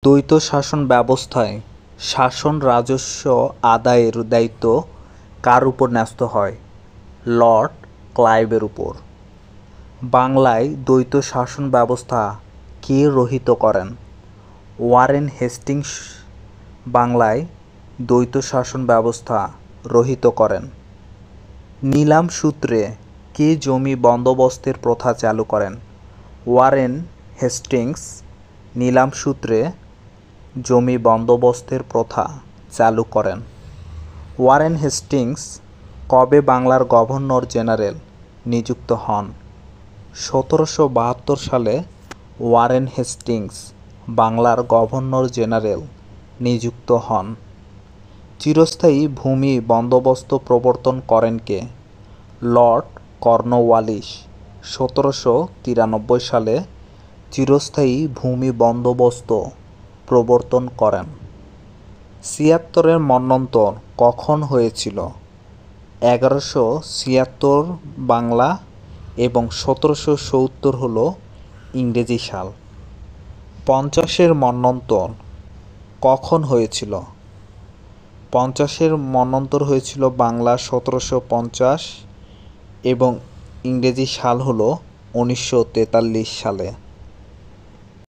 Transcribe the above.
দ্বৈত শাসন ব্যবস্থায় শাসন রাজস্ব আদায়ের দায়িত্ব কার উপর ন্যস্ত হয়? লর্ড ক্লাইভের উপর। বাংলায় দ্বৈত শাসন ব্যবস্থা কে রহিত করেন? ওয়ারেন হেস্টিংস বাংলায় দ্বৈত শাসন ব্যবস্থা রহিত করেন। নিলাম সূত্রে কে জমি বন্দোবস্তের প্রথা চালু করেন? ওয়ারেন হেস্টিংস নিলাম সূত্রে জমি বন্দোবস্তের প্রথা চালু করেন। ওয়ারেন হেস্টিংস কবে বাংলার গভর্নর জেনারেল নিযুক্ত হন? 1772 সালে ওয়ারেন হেস্টিংস বাংলার গভর্নর জেনারেল নিযুক্ত হন। চিরস্থায়ী ভূমি বন্দোবস্ত প্রবর্তন করেন কে? লর্ড কর্নওয়ালিস 1793 সালে চিরস্থায়ী ভূমি বন্দোবস্ত প্রবর্তন করেন। 76-এর মন্বন্তর কখন হয়েছিল? 1176 বাংলা এবং 1770 হল ইংরেজি সাল। 50-এর মন্বন্তর কখন হয়েছিল? 50-এর মন্বন্তর হয়েছিল বাংলা 1750 এবং ইংরেজি সাল হল 1943 সালে।